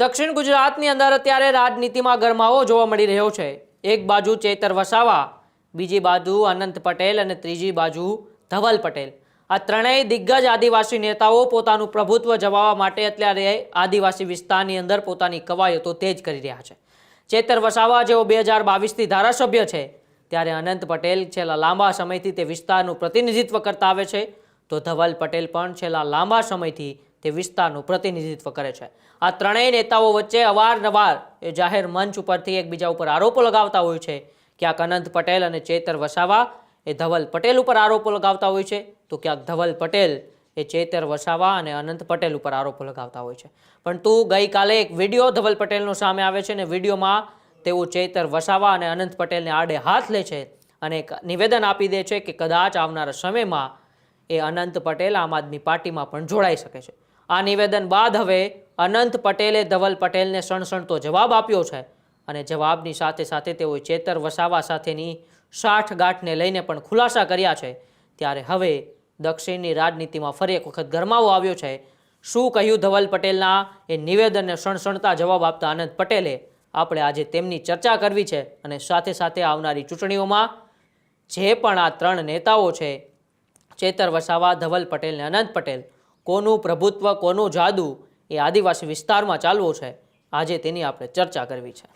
દક્ષિણ ગુજરાતની અંદર અત્યારે રાજનીતિમાં ગરમાવો જોવા મળી રહ્યો છે। એક બાજુ ચેતર વસાવા, બીજી બાજુ અનંત પટેલ અને ત્રીજી બાજુ ધવલ પટેલ। આ ત્રણેય દિગ્ગજ આદિવાસી નેતાઓ પોતાનું પ્રભુત્વ જમાવવા માટે અત્યારે આદિવાસી વિસ્તારની અંદર પોતાની કવાયતો તેજ કરી રહ્યા છે। ચેતર વસાવા જેઓ 2022થી ધારાસભ્ય છે, ત્યારે અનંત પટેલ છેલ્લા લાંબા સમયથી તે વિસ્તારનું પ્રતિનિધિત્વ કરતા આવે છે, તો ધવલ પટેલ પણ છેલ્લા લાંબા સમયથી તે વિસ્તારનું પ્રતિનિધિત્વ કરે છે। આ ત્રણેય નેતાઓ વચ્ચે અવારનવાર એ જાહેર મંચ ઉપરથી એકબીજા ઉપર આરોપો લગાવતા હોય છે। ક્યાંક અનંત પટેલ અને ચેતર વસાવા એ ધવલ પટેલ ઉપર આરોપો લગાવતા હોય છે, તો ક્યાંક ધવલ પટેલ એ ચેતર વસાવા અને અનંત પટેલ ઉપર આરોપો લગાવતા હોય છે। પરંતુ ગઈકાલે એક વિડીયો ધવલ પટેલનો સામે આવે છે અને વિડીયોમાં તેઓ ચેતર વસાવા અને અનંત પટેલને આડે હાથ લે છે અને એક નિવેદન આપી દે છે કે કદાચ આવનારા સમયમાં એ અનંત પટેલ આમ આદમી પાર્ટીમાં પણ જોડાઈ શકે છે। આ નિવેદન બાદ હવે અનંત પટેલે ધવલ પટેલને સણસણતો જવાબ આપ્યો છે અને જવાબની સાથે સાથે તેઓએ ચેતર વસાવા સાથેની સાઠગાંઠને લઈને પણ ખુલાસા કર્યા છે। ત્યારે હવે દક્ષિણની રાજનીતિમાં ફરી એક વખત ગરમાવો આવ્યો છે। શું કહ્યું ધવલ પટેલના એ નિવેદનને સણસણતા જવાબ આપતા અનંત પટેલે, આપણે આજે તેમની ચર્ચા કરવી છે અને સાથે સાથે આવનારી ચૂંટણીઓમાં જે પણ આ ત્રણ નેતાઓ છે, ચેતર વસાવા, ધવલ પટેલ ને અનંત પટેલ, કોનું પ્રભુત્વ, કોનું જાદુ એ આદિવાસી વિસ્તારમાં ચાલવું છે, આજે તેની આપણે ચર્ચા કરવી છે।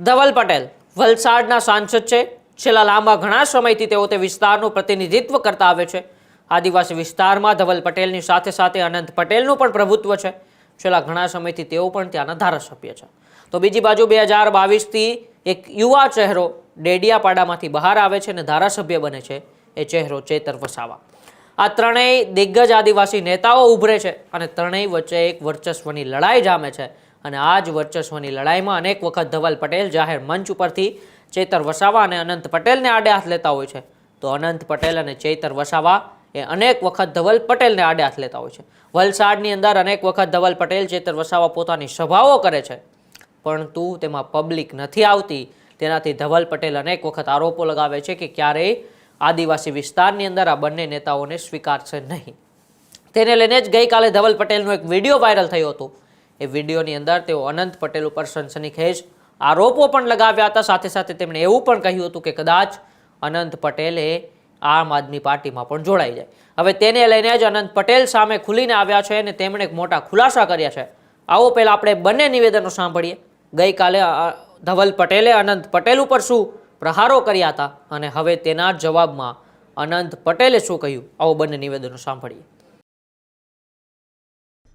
ધવલ પટેલ વલસાડના સાંસદ છે। છેલ્લા લાંબા ઘણા સમયથી તેઓ તે વિસ્તારનું પ્રતિનિધિત્વ કરતા આવે છે। આદિવાસી વિસ્તારમાં ધવલ પટેલની સાથે સાથે અનંત પટેલનું પણ પ્રભુત્વ છે। છેલ્લા ઘણા સમયથી તેઓ પણ ત્યાંના ધારાસભ્ય છે। તો બીજી બાજુ 2022થી એક યુવા ચહેરો ડેડિયાપાડામાંથી બહાર આવે છે અને ધારાસભ્ય બને છે, એ ચહેરો ચેતર વસાવા। આ ત્રણેય દિગ્ગજ આદિવાસી નેતાઓ ઉભરે છે અને ત્રણેય વચ્ચે એક વર્ચસ્વની લડાઈ જામે છે અને આ જ વર્ચસ્વની લડાઈમાં અનેક વખત ધવલ પટેલ જાહેર મંચ ઉપરથી ચેતર વસાવા અને અનંત પટેલને આડે હાથ લેતા હોય છે, તો અનંત પટેલ અને ચેતર વસાવા એ અનેક વખત ધવલ પટેલને આડે હાથ લેતા હોય છે। વલસાડની અંદર અનેક વખત ધવલ પટેલ, ચેતર વસાવા પોતાની સભાઓ કરે છે, પરંતુ તેમાં પબ્લિક નથી આવતી। તેનાથી ધવલ પટેલ અનેક વખત આરોપો લગાવે છે કે ક્યારેય આદિવાસી વિસ્તારની અંદર આ બંને નેતાઓને સ્વીકારશે નહીં। તેને લઈને જ ગઈકાલે ધવલ પટેલનો એક વિડીયો વાયરલ થયો હતો। એ વિડીયોની અંદર તેઓ અનંત પટેલ ઉપર સનસનીખેજ આરોપો પણ લગાવ્યા હતા। સાથે સાથે તેમણે એવું પણ કહ્યું હતું કે કદાચ અનંત પટેલ એ આમ આદમી પાર્ટીમાં પણ જોડાઈ જાય। હવે તેને લઈને જ અનંત પટેલ સામે ખુલીને આવ્યા છે અને તેમણે એક મોટા ખુલાસા કર્યા છે। આવો પહેલા આપણે બંને નિવેદનો સાંભળીએ। ગઈકાલે ધવલ પટેલે અનંત પટેલ ઉપર શું પ્રહારો કર્યા હતા અને હવે તેના જવાબમાં અનંત પટેલે શું કહ્યું, આવો બંને નિવેદનો સાંભળીએ।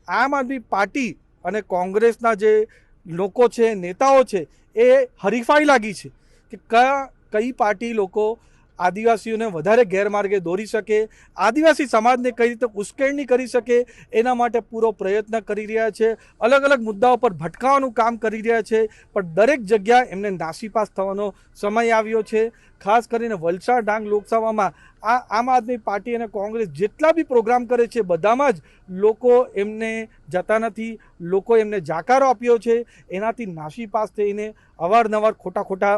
આમ આદમી પાર્ટી અને કોંગ્રેસના જે લોકો છે, નેતાઓ છે, એ હરીફાઈ લાગી છે કે કઈ પાર્ટી લોકો આદિવાસીઓને વધારે ગેરમાર્ગે દોરી શકે, આદિવાસી સમાજને કઈ રીતે ઉશ્કેરણી કરી શકે, એના માટે પૂરો પ્રયત્ન કરી રહ્યા છે। અલગ અલગ મુદ્દાઓ પર ભટકાવવાનું કામ કરી રહ્યા છે, પણ દરેક જગ્યા એમને નાસીપાસ થવાનો સમય આવ્યો છે। ખાસ કરીને વલસાડ ડાંગ લોકસભામાં આ આમ આદમી પાર્ટી અને કોંગ્રેસ જેટલા બી પ્રોગ્રામ કરે છે, બધામાં જ લોકો એમને જતા નથી, લોકો એમને જાકારો આપ્યો છે। એનાથી નાસીપાસ થઈને અવારનવાર ખોટા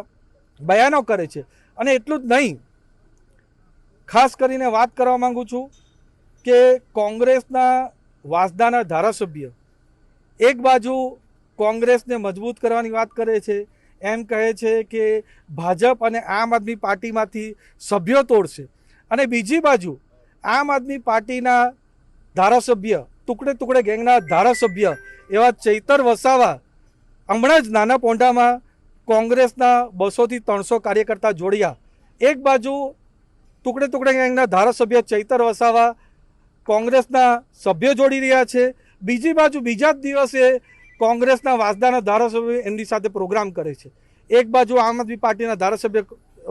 બયાનો કરે છે। અને એટલું જ નહીં, ખાસ કરીને વાત કરવા માંગુ છું કે કોંગ્રેસના વાંસદાના ધારાસભ્ય એક બાજુ કોંગ્રેસને મજબૂત કરવાની વાત કરે છે, એમ કહે છે કે ભાજપ અને આમ આદમી પાર્ટીમાંથી સભ્યો તોડશે, અને બીજી બાજુ આમ આદમી પાર્ટીના ધારાસભ્ય, ટુકડે ગેંગના ધારાસભ્ય એવા ચેતર વસાવા હમણાં જ નાના પોંઢામાં કોંગ્રેસના 200થી 300 કાર્યકર્તા જોડ્યા। એક બાજુ ટુકડે ગેંગના ધારાસભ્ય ચેતર વસાવા કોંગ્રેસના સભ્યો જોડી રહ્યા છે, બીજી બાજુ બીજા જ દિવસે કોંગ્રેસના વાંસદાના ધારાસભ્ય એમની સાથે પ્રોગ્રામ કરે છે। એક બાજુ આમ આદમી પાર્ટીના ધારાસભ્ય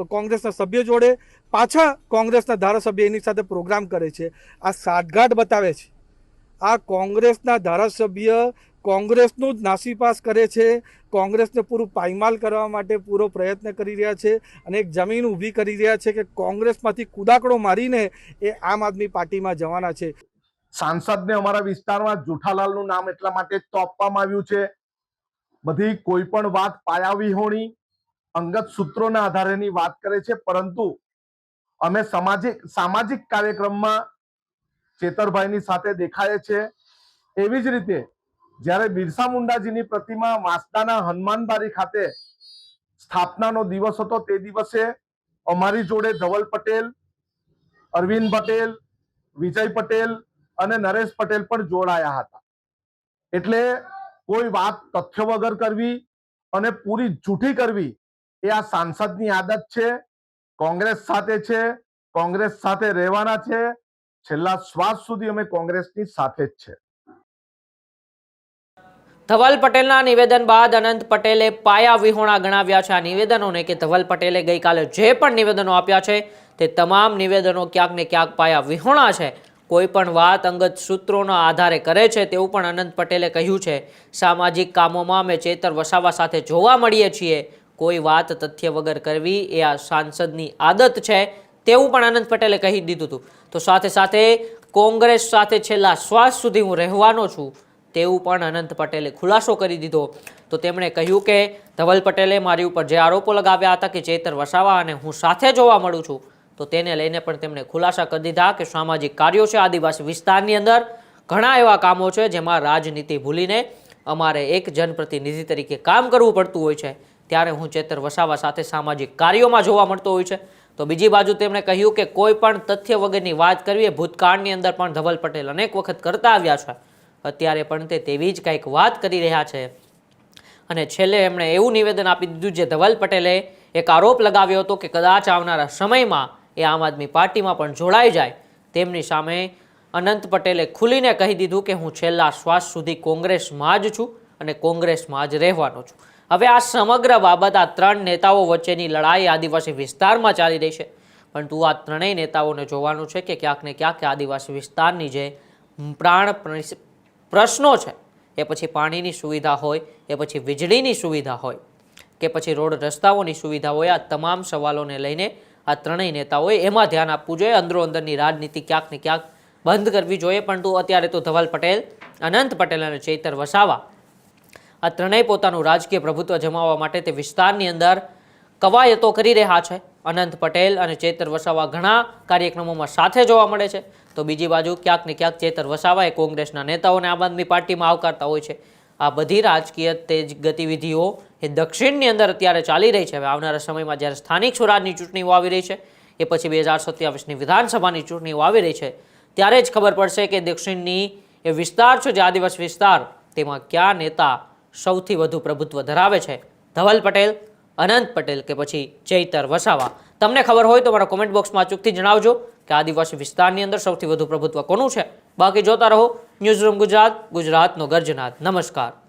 કોંગ્રેસના સભ્યો જોડે, પાછા કોંગ્રેસના ધારાસભ્ય એની સાથે પ્રોગ્રામ કરે છે। આ સાઠગાંઠ બતાવે છે। આ કોંગ્રેસના ધારાસભ્ય કોંગ્રેસનું જ નાસીપાસ કરે છે, કોંગ્રેસને પૂરું પાયમાલ કરવા માટે પૂરો પ્રયત્ન કરી રહ્યા છે અને એક જમીન ઊભી કરી રહ્યા છે કે કોંગ્રેસમાંથી કુદાકડો મારીને એ આમ આદમી પાર્ટીમાં જવાના છે। સાંસદને અમારા વિસ્તારમાં જેઠાલાલનું નામ એટલા માટે જ તો આપવામાં આવ્યું છે, બધી કોઈ પણ વાત પાયાવિહોણી અંગત સૂત્રોના આધારેની વાત કરે છે, પરંતુ અમે સામાજિક કાર્યક્રમમાં ચેતરભાઈની સાથે દેખાય છે। એવી જ રીતે જ્યારે બિરસા મુંડાજીની પ્રતિમા વાંસદાના હનુમાનબારી ખાતે સ્થાપનાનો દિવસ હતો, તે દિવસે અમારી જોડે ધવલ પટેલ, અરવિંદ પટેલ, વિજય પટેલ અને નરેશ પટેલ પણ જોડાયા હતા. એટલે કોઈ વાત તથ્ય વગર કરવી અને પૂરી જૂઠી કરવી એ આ સાંસદની આદત છે. કોંગ્રેસ સાથે છે, કોંગ્રેસ સાથે રહેવાના છે, છેલ્લા શ્વાસ સુધી અમે કોંગ્રેસની સાથે જ છે. ધવલ પટેલના નિવેદન બાદ અનંત પટેલે પાયા વિહોણા ગણાવ્યા છે આ નિવેદનોને કે ધવલ પટેલે ગઈકાલે જે પણ નિવેદનો આપ્યા છે તે તમામ નિવેદનો ક્યાંક ને ક્યાંક પાયા વિહોણા છે. કોઈ પણ વાત અંગત સૂત્રોના આધારે કરે છે તેવું પણ અનંત પટેલે કહ્યું છે. સામાજિક કામોમાં અમે ચેતર વસાવા સાથે જોવા મળીએ છીએ. કોઈ વાત તથ્ય વગર કરવી એ આ સાંસદની આદત છે તેવું પણ અનંત પટેલે કહી દીધું હતું. તો સાથે સાથે કોંગ્રેસ સાથે છેલ્લા શ્વાસ સુધી હું રહેવાનો છું તેવું પણ અનંત પટેલે ખુલાસો કરી દીધો. તો તેમણે કહ્યું કે ધવલ પટેલે મારી ઉપર જે આરોપો લગાવ્યા હતા કે ચેતર વસાવા અને હું સાથે જોવા મળું છું, તો તેને લઈને પણ તેમણે ખુલાસા કરી દીધા કે સામાજિક કાર્યો છે આદિવાસી વિસ્તારની અંદર, ઘણા એવા કામો છે જેમાં રાજનીતિ ભૂલીને અમારે એક જનપ્રતિનિધિ તરીકે કામ કરવું પડતું હોય છે, ત્યારે હું ચેતર વસાવા સાથે સામાજિક કાર્યોમાં જોવા મળતો હોય છે. તો બીજી બાજુ તેમણે કહ્યું કે કોઈ પણ તથ્ય વગરની વાત કરવી એ ભૂતકાળની અંદર પણ ધવલ પટેલ અનેક વખત કરતા આવ્યા છે, અત્યારે પણ તે તેવી જ કંઈક વાત કરી રહ્યા છે. અને છેલ્લે એમણે એવું નિવેદન આપી દીધું જે ધવલ પટેલે એક આરોપ લગાવ્યો હતો કે કદાચ આવનારા સમયમાં એ આમ આદમી પાર્ટીમાં પણ જોડાઈ જાય. તેમની સામે અનંત પટેલે ખુલીને કહી દીધું કે હું છેલ્લા શ્વાસ સુધી કોંગ્રેસમાં જ છું અને કોંગ્રેસમાં જ રહેવાનો છું. હવે આ સમગ્ર બાબત આ ત્રણ નેતાઓ વચ્ચેની લડાઈ આદિવાસી વિસ્તારમાં ચાલી રહી છે, પરંતુ આ ત્રણેય નેતાઓને જોવાનું છે કે ક્યાંક ને ક્યાંક આદિવાસી વિસ્તારની જે પ્રાણ પ્રશ્નો છે, એ પછી પાણીની સુવિધા હોય, એ પછી વીજળીની સુવિધા હોય, કે પછી રોડ રસ્તાઓની સુવિધા હોય, આ તમામ સવાલોને લઈને આ ત્રણેય નેતાઓએ એમાં ધ્યાન આપવું જોઈએ. અંદરો અંદરની રાજનીતિ ક્યાંક ને ક્યાંક બંધ કરવી જોઈએ. પરંતુ અત્યારે તો ધવલ પટેલ, અનંત પટેલ અને ચેતર વસાવા આ ત્રણેય પોતાનું રાજકીય પ્રભુત્વ જમાવવા માટે તે વિસ્તારની અંદર કવાયતો કરી રહ્યા છે. અનંત પટેલ અને ચેતર વસાવા ઘણા કાર્યક્રમોમાં સાથે જોવા મળે છે, તો બીજી બાજુ ક્યાંક ને ક્યાંક ચેતર વસાવા એ કોંગ્રેસના નેતાઓને આમ આદમી પાર્ટીમાં આવકારતા હોય છે. આ બધી રાજકીય તેજ ગતિવિધિઓ એ દક્ષિણની અંદર અત્યારે ચાલી રહી છે. હવે આવનારા સમયમાં જ્યારે સ્થાનિક સ્વરાજની ચૂંટણીઓ આવી રહી છે, એ પછી 2027ની વિધાનસભાની ચૂંટણીઓ આવી રહી છે, ત્યારે જ ખબર પડશે કે દક્ષિણની એ વિસ્તાર છે જે આદિવાસી વિસ્તાર, તેમાં કયા નેતા સૌથી વધુ પ્રભુત્વ ધરાવે છે, ધવલ પટેલ, અનંત પટેલ કે પછી ચેતર વસાવા. તમને ખબર હોય તો મારા કોમેન્ટ બોક્સમાં અચૂકથી જણાવજો કે આદિવાસી વિસ્તારની અંદર સૌથી વધુ પ્રભુત્વ કોનું છે. બાકી જોતા રહો ન્યૂઝરૂમ ગુજરાત, ગુજરાતનો ગર્જનાદ. નમસ્કાર.